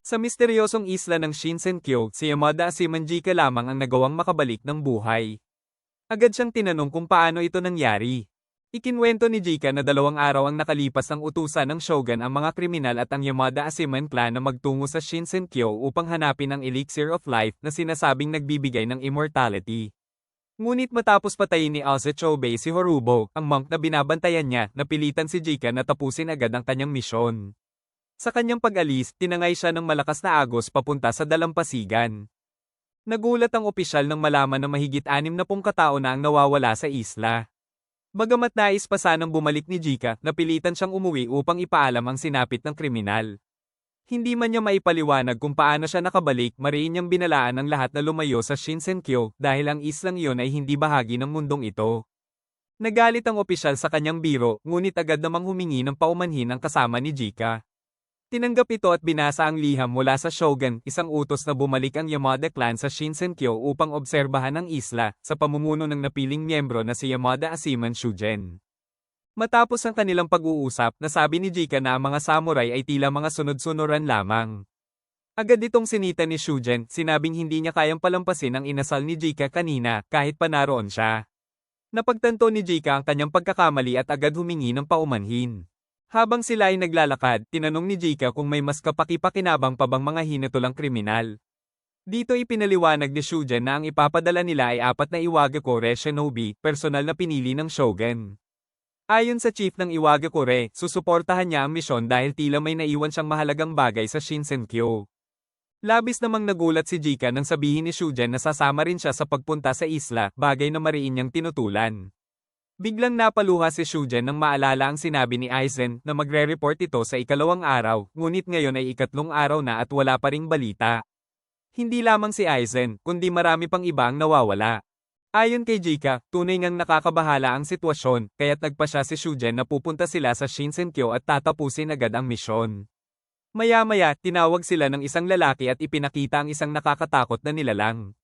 Sa misteryosong isla ng Shinsenkyo, si Yamada Asimanjika lamang ang nagawang makabalik ng buhay. Agad siyang tinanong kung paano ito nangyari. Ikinwento ni Jika na 2 araw ang nakalipas ng utusan ng Shogun ang mga kriminal at ang Yamada Asiman clan na magtungo sa Shinsenkyo upang hanapin ang Elixir of Life na sinasabing nagbibigay ng immortality. Ngunit matapos patayin ni Aoze Choubei si Horubo, ang monk na binabantayan niya, napilitan si Jika na tapusin agad ang kanyang misyon. Sa kanyang pag-alis, tinangay siya ng malakas na agos papunta sa dalampasigan. Nagulat ang opisyal nang malaman na mahigit 60 katao na ang nawawala sa isla. Bagamat nais pa sanang bumalik ni Jika, napilitan siyang umuwi upang ipaalam ang sinapit ng kriminal. Hindi man niya maipaliwanag kung paano siya nakabalik, mariin niyang binalaan ang lahat na lumayo sa Shinsenkyo dahil ang islang iyon ay hindi bahagi ng mundong ito. Nagalit ang opisyal sa kanyang biro, ngunit agad namang humingi ng paumanhin ang kasama ni Jika. Tinanggap ito at binasa ang liham mula sa Shogun, isang utos na bumalik ang Yamada clan sa Shinsenkyo upang obserbahan ang isla, sa pamumuno ng napiling miyembro na si Yamada Asiman Shujen. Matapos ang kanilang pag-uusap, nasabi ni Jika na ang mga samurai ay tila mga sunod-sunuran lamang. Agad itong sinita ni Shujen, sinabing hindi niya kayang palampasin ang inasal ni Jika kanina, kahit pa naroon siya. Napagtanto ni Jika ang kanyang pagkakamali at agad humingi ng paumanhin. Habang sila ay naglalakad, tinanong ni Jika kung may mas kapaki-pakinabang pa bang mga hinatulang kriminal. Dito ipinaliwanag ni Shujen na ang ipapadala nila ay 4 na Iwagakure shinobi, personal na pinili ng Shogun. Ayon sa chief ng Iwagakure, susuportahan niya ang misyon dahil tila may naiwan siyang mahalagang bagay sa Shinsenkyo. Labis namang nagulat si Jika nang sabihin ni Shujen na sasama rin siya sa pagpunta sa isla, bagay na mariin niyang tinutulan. Biglang napaluha si Shujen nang maalala ang sinabi ni Aizen na magre-report ito sa 2nd araw, ngunit ngayon ay 3rd araw na at wala pa ring balita. Hindi lamang si Aizen, kundi marami pang iba ang nawawala. Ayon kay Jika, tunay ngang nakakabahala ang sitwasyon, kaya't nagpa siya si Shujen na pupunta sila sa Shinsenkyo at tatapusin agad ang misyon. Maya-maya, tinawag sila ng isang lalaki at ipinakita ang isang nakakatakot na nilalang.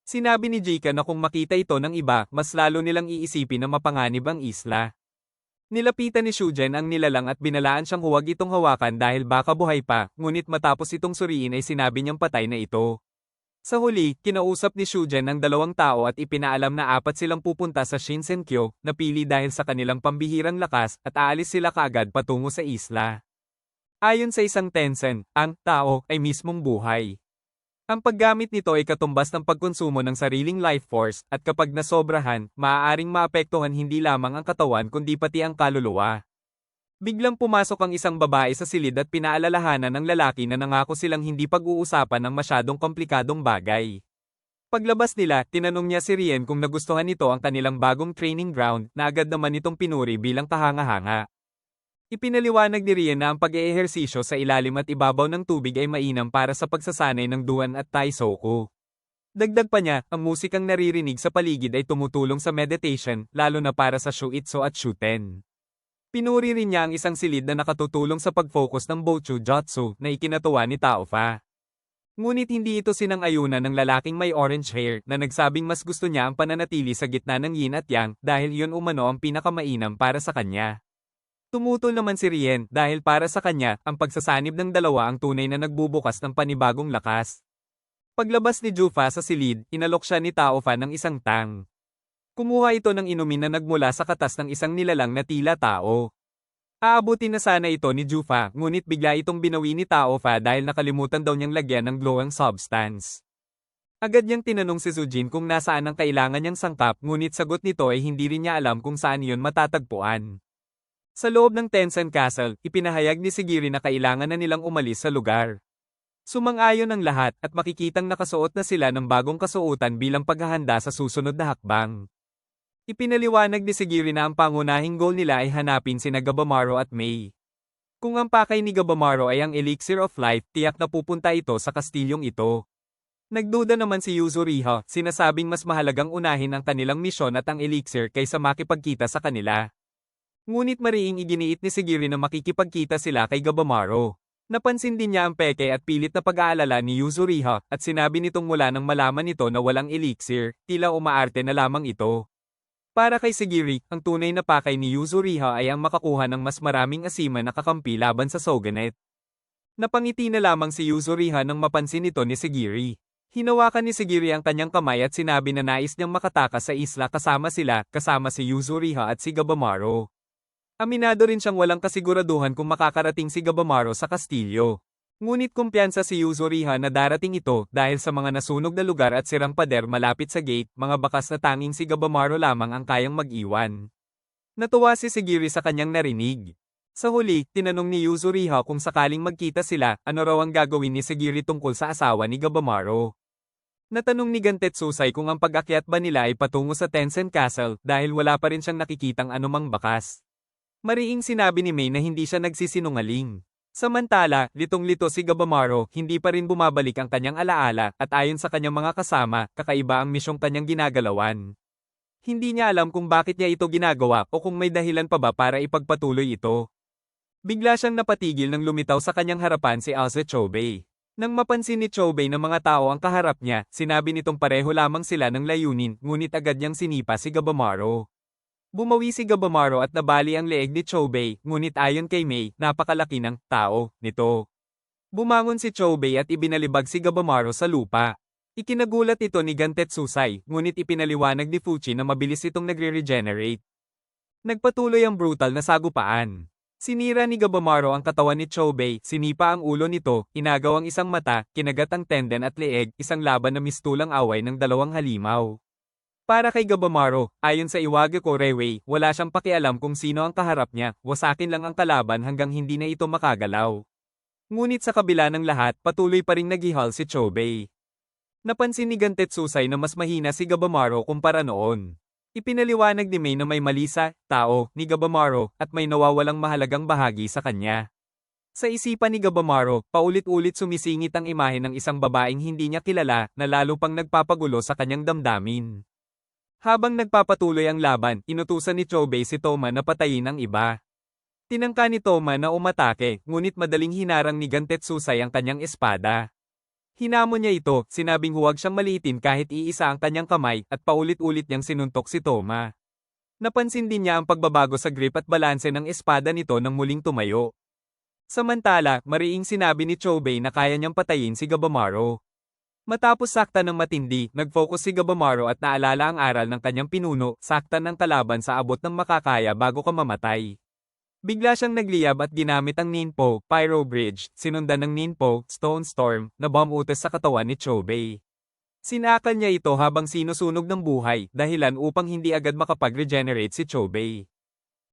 Sinabi ni Jika na kung makita ito ng iba, mas lalo nilang iisipin na mapanganib ang isla. Nilapitan ni Shujen ang nilalang at binalaan siyang huwag itong hawakan dahil baka buhay pa, ngunit matapos itong suriin ay sinabi niyang patay na ito. Sa huli, kinausap ni Shujen ang 2 tao at ipinaalam na 4 silang pupunta sa Shinsenkyo, napili dahil sa kanilang pambihirang lakas, at aalis sila kaagad patungo sa isla. Ayon sa isang Tensen, ang tao ay mismong buhay. Ang paggamit nito ay katumbas ng pagkonsumo ng sariling life force, at kapag nasobrahan, maaaring maapektuhan hindi lamang ang katawan kundi pati ang kaluluwa. Biglang pumasok ang isang babae sa silid at pinaalalahanan ng lalaki na nangako silang hindi pag-uusapan ng masyadong komplikadong bagay. Paglabas nila, tinanong niya si Rien kung nagustuhan nito ang kanilang bagong training ground na agad naman itong pinuri bilang kahanga-hanga. Ipinaliwanag ni Rien na ang pag-eehersisyo sa ilalim at ibabaw ng tubig ay mainam para sa pagsasanay ng Duan at Taisoku. Dagdag pa niya, ang musikang naririnig sa paligid ay tumutulong sa meditation, lalo na para sa Shuitsu at Shuten. Pinuri rin niya ang isang silid na nakatutulong sa pag-focus ng Bochu Jutsu na ikinatuwa ni Taofa. Ngunit hindi ito sinang-ayunan ng lalaking may orange hair na nagsabing mas gusto niya ang pananatili sa gitna ng yin at yang dahil yun umano ang pinakamainam para sa kanya. Tumutol naman si Rien dahil para sa kanya, ang pagsasanib ng dalawa ang tunay na nagbubukas ng panibagong lakas. Paglabas ni Jufa sa silid, inalok siya ni Taofa ng isang tang. Kumuha ito ng inumin na nagmula sa katas ng isang nilalang na tila tao. Aabutin na sana ito ni Jufa, ngunit bigla itong binawi ni Taofa dahil nakalimutan daw niyang lagyan ng glowing substance. Agad niyang tinanong si Sujin kung nasaan ang kailangan niyang sangkap, ngunit sagot nito ay hindi rin niya alam kung saan iyon matatagpuan. Sa loob ng Tensen Castle, ipinahayag ni Sigiri na kailangan na nilang umalis sa lugar. Sumang-ayon ang lahat at makikitang nakasuot na sila ng bagong kasuotan bilang paghahanda sa susunod na hakbang. Ipinaliwanag ni Sigiri na ang pangunahing goal nila ay hanapin sina Gabamaro at Mei. Kung ang pakay ni Gabamaro ay ang Elixir of Life, tiyak na pupunta ito sa kastilyong ito. Nagduda naman si Yuzuriha, sinasabing mas mahalagang unahin ang kanilang misyon at ang Elixir kaysa makipagkita sa kanila. Ngunit mariing iginiit ni Sigiri na makikipagkita sila kay Gabamaro. Napansin din niya ang peke at pilit na pag-aalala ni Yuzuriha at sinabi nitong mula nang malaman nito na walang Elixir, tila umaarte na lamang ito. Para kay Sigiri, ang tunay na pakay ni Yuzuriha ay ang makakuha ng mas maraming asiman na kakampi laban sa Shogunate. Napangiti na lamang si Yuzuriha nang mapansin ito ni Sigiri. Hinawakan ni Sigiri ang kanyang kamay at sinabi na nais niyang makatakas sa isla kasama si Yuzuriha at si Gabamaro. Aminado rin siyang walang kasiguraduhan kung makakarating si Gabamaro sa kastilyo. Ngunit kumpiyansa si Yuzuriha na darating ito dahil sa mga nasunog na lugar at sirang pader malapit sa gate, mga bakas na tanging si Gabamaro lamang ang kayang mag-iwan. Natuwa si Sigiri sa kanyang narinig. Sa huli, tinanong ni Yuzuriha kung sakaling magkita sila, ano raw ang gagawin ni Sigiri tungkol sa asawa ni Gabamaro. Natanong ni Gantetsusai kung ang pag-akyat ba nila ay patungo sa Tensen Castle dahil wala pa rin siyang nakikitang anumang bakas. Mariing sinabi ni Mei na hindi siya nagsisinungaling. Samantala, litong-lito si Gabamaro, hindi pa rin bumabalik ang kanyang alaala at ayon sa kanyang mga kasama, kakaiba ang misyong kanyang ginagalawan. Hindi niya alam kung bakit niya ito ginagawa o kung may dahilan pa ba para ipagpatuloy ito. Bigla siyang napatigil nang lumitaw sa kanyang harapan si Alce Choubei. Nang mapansin ni Choubei na mga tao ang kaharap niya, sinabi nitong pareho lamang sila ng layunin, ngunit agad niyang sinipa si Gabamaro. Bumawi si Gabamaro at nabali ang leeg ni Choubei, ngunit ayon kay Mei, napakalaki ng tao nito. Bumangon si Choubei at ibinalibag si Gabamaro sa lupa. Ikinagulat ito ni Gantetsusai, ngunit ipinaliwanag ni Fuchi na mabilis itong nagre-regenerate. Nagpatuloy ang brutal na sagupaan. Sinira ni Gabamaro ang katawan ni Choubei, sinipa ang ulo nito, inagaw ang isang mata, kinagat ang tendon at leeg, isang laban na mistulang away ng dalawang halimaw. Para kay Gabamaro, ayon sa Iwagako Reiwei, wala siyang pakialam kung sino ang kaharap niya, wasakin lang ang kalaban hanggang hindi na ito makagalaw. Ngunit sa kabila ng lahat, patuloy pa ring naghihal si Choubei. Napansin ni Gantetsusai na mas mahina si Gabamaro kumpara noon. Ipinaliwanag ni Mei na may mali sa tao ni Gabamaro at may nawawalang mahalagang bahagi sa kanya. Sa isipan ni Gabamaro, paulit-ulit sumisingit ang imahe ng isang babaeng hindi niya kilala na lalo pang nagpapagulo sa kanyang damdamin. Habang nagpapatuloy ang laban, inutusan ni Choubei si Toma na patayin ang iba. Tinangka ni Toma na umatake, ngunit madaling hinarang ni Gantetsusai ang kanyang espada. Hinamon niya ito, sinabing huwag siyang maliitin kahit iisa ang kanyang kamay, at paulit-ulit niyang sinuntok si Toma. Napansin din niya ang pagbabago sa grip at balanse ng espada nito nang muling tumayo. Samantala, mariing sinabi ni Choubei na kaya niyang patayin si Gabamaro. Matapos saktan ng matindi, nag-focus si Gabamaro at naalala ang aral ng kanyang pinuno, saktan ng kalaban sa abot ng makakaya bago ka mamatay. Bigla siyang nagliyab at ginamit ang Ninpo, Pyro Bridge, sinundan ng Ninpo, Stone Storm, na bomb-utos sa katawan ni Choubei. Sinakal niya ito habang sinusunog ng buhay, dahilan upang hindi agad makapag-regenerate si Choubei.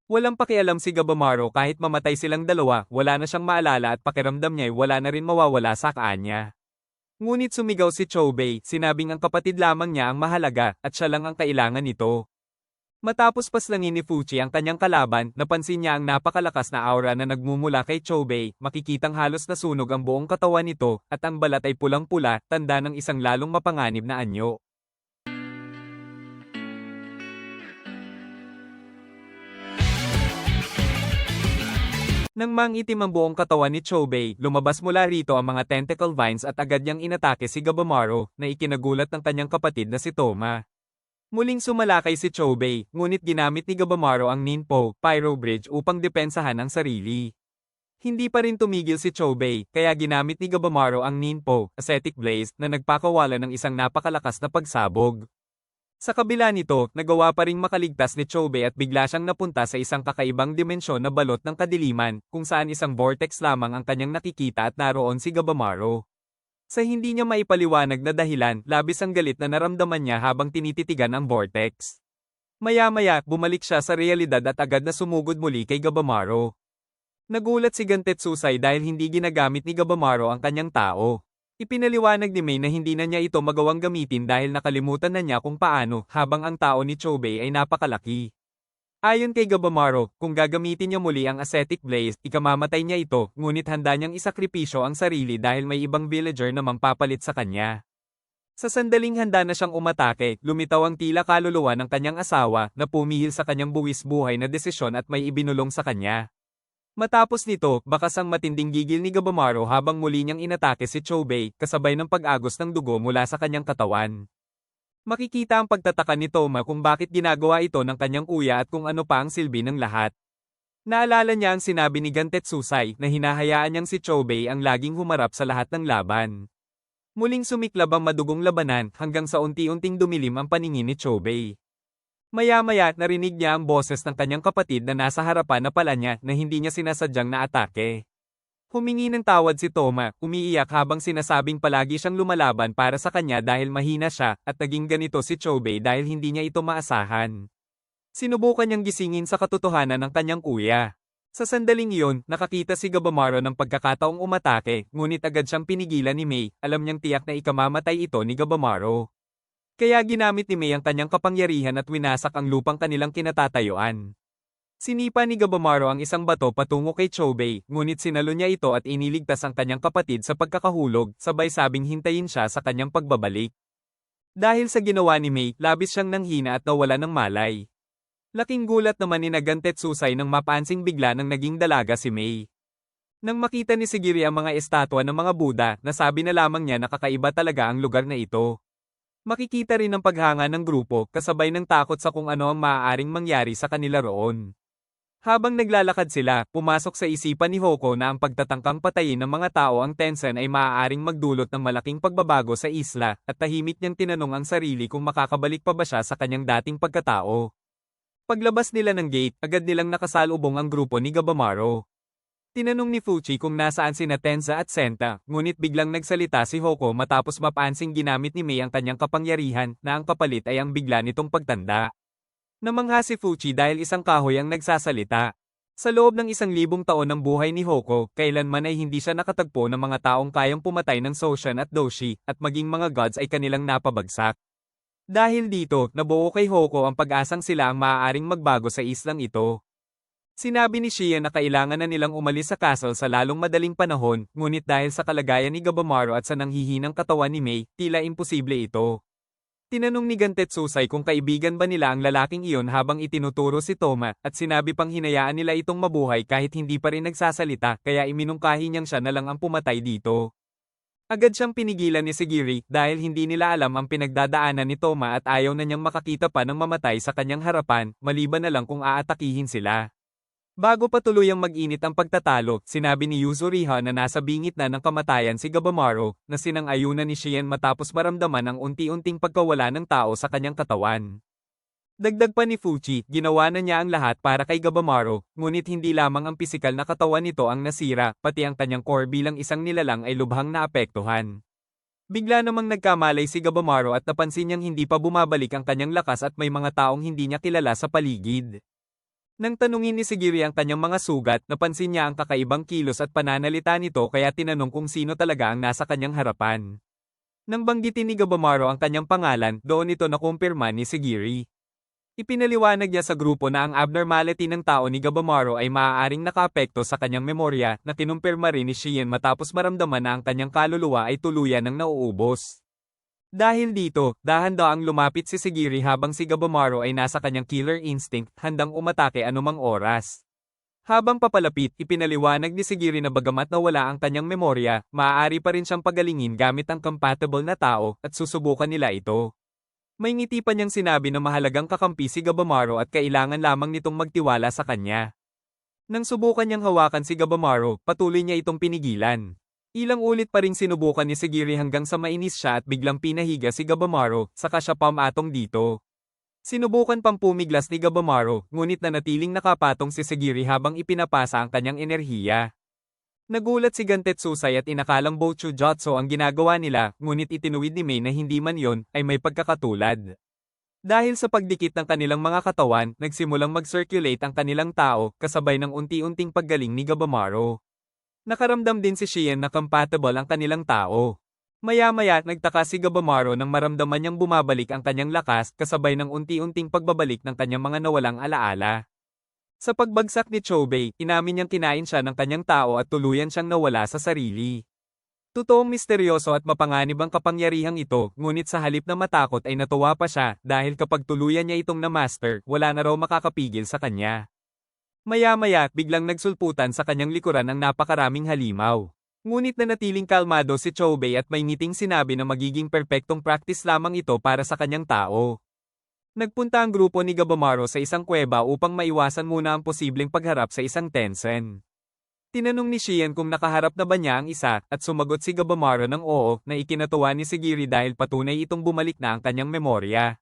Walang pakialam si Gabamaro kahit mamatay silang dalawa, wala na siyang maalala at pakiramdam niya'y wala na rin mawawala sa kanya. Ngunit sumigaw si Choubei, sinabing ang kapatid lamang niya ang mahalaga, at siya lang ang kailangan nito. Matapos paslangin ni Fuchi ang kanyang kalaban, napansin niya ang napakalakas na aura na nagmumula kay Choubei, makikitang halos nasunog ang buong katawan nito, at ang balat ay pulang-pula, tanda ng isang lalong mapanganib na anyo. Nang mangitim ang buong katawan ni Choubei, lumabas mula rito ang mga tentacle vines at agad niyang inatake si Gabamaro, na ikinagulat ng kanyang kapatid na si Toma. Muling sumalakay si Choubei, ngunit ginamit ni Gabamaro ang Ninpo, Pyro Bridge upang depensahan ang sarili. Hindi pa rin tumigil si Choubei, kaya ginamit ni Gabamaro ang Ninpo, Ascetic Blaze, na nagpakawala ng isang napakalakas na pagsabog. Sa kabila nito, nagawa pa ring makaligtas ni Choubei at bigla siyang napunta sa isang kakaibang dimensyon na balot ng kadiliman, kung saan isang vortex lamang ang kanyang nakikita at naroon si Gabamaro. Sa hindi niya maipaliwanag na dahilan, labis ang galit na naramdaman niya habang tinititigan ang vortex. Maya-maya, bumalik siya sa realidad at agad na sumugod muli kay Gabamaro. Nagulat si Gantetsusai dahil hindi ginagamit ni Gabamaro ang kanyang tao. Ipinaliwanag ni Mei na hindi na niya ito magawang gamitin dahil nakalimutan na niya kung paano, habang ang tao ni Choubei ay napakalaki. Ayon kay Gabamaro, kung gagamitin niya muli ang Ascetic Blaze, ikamamatay niya ito, ngunit handa niyang isakripisyo ang sarili dahil may ibang villager na mampapalit sa kanya. Sa sandaling handa na siyang umatake, lumitaw ang tila kaluluwa ng kanyang asawa, na pumihil sa kanyang buwis buhay na desisyon at may ibinulong sa kanya. Matapos nito, bakas ang matinding gigil ni Gabamaro habang muli niyang inatake si Choubei, kasabay ng pag-agos ng dugo mula sa kanyang katawan. Makikita ang pagtataka ni Toma kung bakit ginagawa ito ng kanyang kuya at kung ano pa ang silbi ng lahat. Naalala niya ang sinabi ni Gantetsusai na hinahayaan niyang si Chobei ang laging humarap sa lahat ng laban. Muling sumiklab ang madugong labanan hanggang sa unti-unting dumilim ang paningin ni Chobei. Maya-maya narinig niya ang boses ng kanyang kapatid na nasa harapan na pala niya na hindi niya sinasadyang naatake. Humingi ng tawad si Toma, umiiyak habang sinasabing palagi siyang lumalaban para sa kanya dahil mahina siya at naging ganito si Chobei dahil hindi niya ito maasahan. Sinubukan niyang gisingin sa katotohanan ng kanyang kuya. Sa sandaling iyon, nakakita si Gabamaro ng pagkakataong umatake, ngunit agad siyang pinigilan ni Mei, alam niyang tiyak na ikamamatay ito ni Gabamaro. Kaya ginamit ni Mei ang kanyang kapangyarihan at winasak ang lupang kanilang kinatatayuan. Sinipa ni Gabamaro ang isang bato patungo kay Chobei, ngunit sinalo niya ito at iniligtas ang kanyang kapatid sa pagkakahulog, sabay sabing hintayin siya sa kanyang pagbabalik. Dahil sa ginawa ni Mei, labis siyang nanghina at nawala ng malay. Laking gulat naman ni Gantetsusai nang mapansing bigla nang naging dalaga si Mei. Nang makita ni Sigiri ang mga estatwa ng mga Buddha, nasabi na lamang niya na kakaiba talaga ang lugar na ito. Makikita rin ang paghanga ng grupo, kasabay ng takot sa kung ano ang maaaring mangyari sa kanila roon. Habang naglalakad sila, pumasok sa isipan ni Hoko na ang pagtatangkang patayin ng mga tao ang Tensen ay maaaring magdulot ng malaking pagbabago sa isla, at tahimik niyang tinanong ang sarili kung makakabalik pa ba siya sa kanyang dating pagkatao. Paglabas nila ng gate, agad nilang nakasalubong ang grupo ni Gabamaro. Tinanong ni Fuchi kung nasaan sina Tenza at Senta, ngunit biglang nagsalita si Hoko matapos mapansing ginamit ni Mei ang kanyang kapangyarihan na ang kapalit ay ang bigla nitong pagtanda. Namangha si Fuchi dahil isang kahoy ang nagsasalita. Sa loob ng 1,000 taon ng buhay ni Hoko, kailanman ay hindi siya nakatagpo ng mga taong kayang pumatay ng Soshan at Doshi, at maging mga gods ay kanilang napabagsak. Dahil dito, nabuo kay Hoko ang pag-asang sila ang maaaring magbago sa islang ito. Sinabi ni Shia na kailangan na nilang umalis sa castle sa lalong madaling panahon, ngunit dahil sa kalagayan ni Gabamaro at sa nanghihinang katawan ni Mei, tila imposible ito. Tinanong ni Gantetsusai kung kaibigan ba nila ang lalaking iyon habang itinuturo si Toma, at sinabi pang hinayaan nila itong mabuhay kahit hindi pa rin nagsasalita, kaya iminungkahi niyang siya na lang ang pumatay dito. Agad siyang pinigilan ni Sigiri dahil hindi nila alam ang pinagdadaanan ni Toma at ayaw na niyang makakita pa ng mamatay sa kanyang harapan, maliban na lang kung aatakihin sila. Bago pa tuluyang mag-init ang pagtatalo, sinabi ni Yuzuriha na nasa bingit na ng kamatayan si Gabamaro, na sinang-ayunan ni Shien matapos maramdaman ang unti-unting pagkawala ng tao sa kanyang katawan. Dagdag pa ni Fuchi, ginawa na niya ang lahat para kay Gabamaro, ngunit hindi lamang ang pisikal na katawan nito ang nasira, pati ang kanyang core bilang isang nilalang ay lubhang naapektuhan. Bigla namang nagkamalay si Gabamaro at napansin niyang hindi pa bumabalik ang kanyang lakas at may mga taong hindi niya kilala sa paligid. Nang tanungin ni Sigiri ang kanyang mga sugat, napansin niya ang kakaibang kilos at pananalita nito kaya tinanong kung sino talaga ang nasa kanyang harapan. Nang banggitin ni Gabamaro ang kanyang pangalan, doon ito nakumpirma ni Sigiri. Ipinaliwanag niya sa grupo na ang abnormality ng tao ni Gabamaro ay maaaring nakaapekto sa kanyang memorya, na kinumpirma rin ni Shien matapos maramdaman na ang kanyang kaluluwa ay tuluyan ng nauubos. Dahil dito, dahan-daang lumapit si Sigiri habang si Gabamaro ay nasa kanyang killer instinct, handang umatake anumang oras. Habang papalapit, ipinaliwanag ni Sigiri na bagamat nawala ang kanyang memorya, maaari pa rin siyang pagalingin gamit ang compatible na tao, at susubukan nila ito. May ngiti pa niyang sinabi na mahalagang kakampi si Gabamaro at kailangan lamang nitong magtiwala sa kanya. Nang subukan niyang hawakan si Gabamaro, patuloy niya itong pinigilan. Ilang ulit pa ring sinubukan ni Sigiri hanggang sa mainis siya at biglang pinahiga si Gabamaro, saka siya pumatong dito. Sinubukan pang pumiglas ni Gabamaro, ngunit nanatiling nakapatong si Sigiri habang ipinapasa ang kanyang enerhiya. Nagulat si Gantetsusai at inakalang Bochujutsu ang ginagawa nila, ngunit itinuwid ni Mei na hindi man yon ay may pagkakatulad. Dahil sa pagdikit ng kanilang mga katawan, nagsimulang mag-circulate ang kanilang tao, kasabay ng unti-unting paggaling ni Gabamaro. Nakaramdam din si Shien na compatible ang kanilang tao. Maya-maya nagtaka si Gabamaro nang maramdaman niyang bumabalik ang kanyang lakas, kasabay ng unti-unting pagbabalik ng kanyang mga nawalang alaala. Sa pagbagsak ni Chobei, inamin niyang kinain siya ng kanyang tao at tuluyan siyang nawala sa sarili. Totoong misteryoso at mapanganib ang kapangyarihang ito, ngunit sa halip na matakot ay natuwa pa siya, dahil kapag tuluyan niya itong na-master, wala na raw makakapigil sa kanya. Maya-maya, biglang nagsulputan sa kanyang likuran ang napakaraming halimaw. Ngunit nanatiling kalmado si Chobei at may ngiting sinabi na magiging perpektong practice lamang ito para sa kanyang tao. Nagpunta ang grupo ni Gabamaro sa isang kuweba upang maiwasan muna ang posibleng pagharap sa isang Tensen. Tinanong ni Shian kung nakaharap na ba niya ang isa, at sumagot si Gabamaro ng oo, na ikinatuwa ni Sigiri dahil patunay itong bumalik na ang kanyang memorya.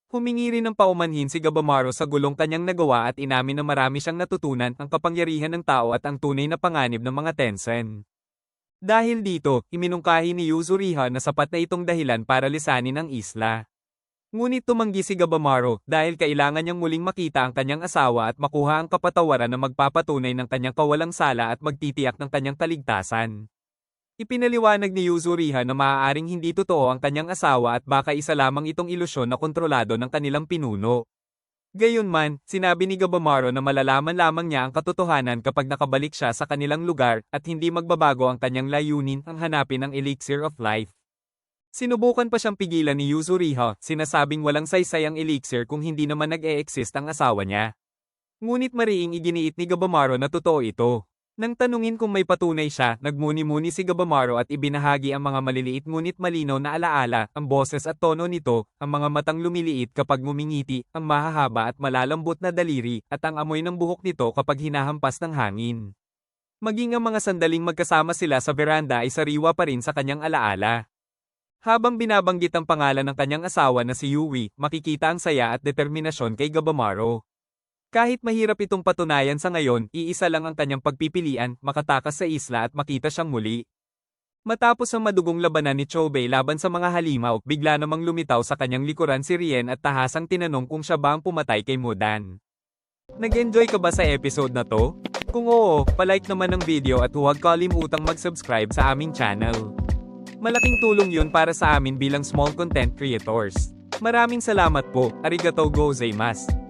Humingi rin ng paumanhin si Gabamaro sa gulong kanyang nagawa at inamin na marami siyang natutunan ang kapangyarihan ng tao at ang tunay na panganib ng mga Tensen. Dahil dito, iminungkahi ni Yuzuriha na sapat na itong dahilan para lisanin ang isla. Ngunit tumanggi si Gabamaro dahil kailangan niyang muling makita ang kanyang asawa at makuha ang kapatawaran na magpapatunay ng kanyang kawalang sala at magtitiyak ng kanyang kaligtasan. Ipinaliwanag ni Yuzuriha na maaaring hindi totoo ang kanyang asawa at baka isa lamang itong ilusyon na kontrolado ng kanilang pinuno. Gayunman, sinabi ni Gabamaro na malalaman lamang niya ang katotohanan kapag nakabalik siya sa kanilang lugar at hindi magbabago ang kanyang layunin ang hanapin ang elixir of life. Sinubukan pa siyang pigilan ni Yuzuriha, sinasabing walang saysay ang elixir kung hindi naman nag-e-exist ang asawa niya. Ngunit mariing iginiit ni Gabamaro na totoo ito. Nang tanungin kung may patunay siya, nagmuni-muni si Gabamaro at ibinahagi ang mga maliliit ngunit malinaw na alaala, ang boses at tono nito, ang mga matang lumiliit kapag ngumingiti, ang mahahaba at malalambot na daliri, at ang amoy ng buhok nito kapag hinahampas ng hangin. Maging ang mga sandaling magkasama sila sa veranda ay sariwa pa rin sa kanyang alaala. Habang binabanggit ang pangalan ng kanyang asawa na si Yui, makikita ang saya at determinasyon kay Gabamaro. Kahit mahirap itong patunayan sa ngayon, iisa lang ang kanyang pagpipilian, makatakas sa isla at makita siyang muli. Matapos ang madugong labanan ni Chobei laban sa mga halimaw, bigla namang lumitaw sa kanyang likuran si Rien at tahasang tinanong kung siya ba ang pumatay kay Mudan. Nag-enjoy ka ba sa episode na to? Kung oo, palike naman ang video at huwag kalimutang mag-subscribe sa aming channel. Malaking tulong yun para sa amin bilang small content creators. Maraming salamat po, arigatou gozaimasu.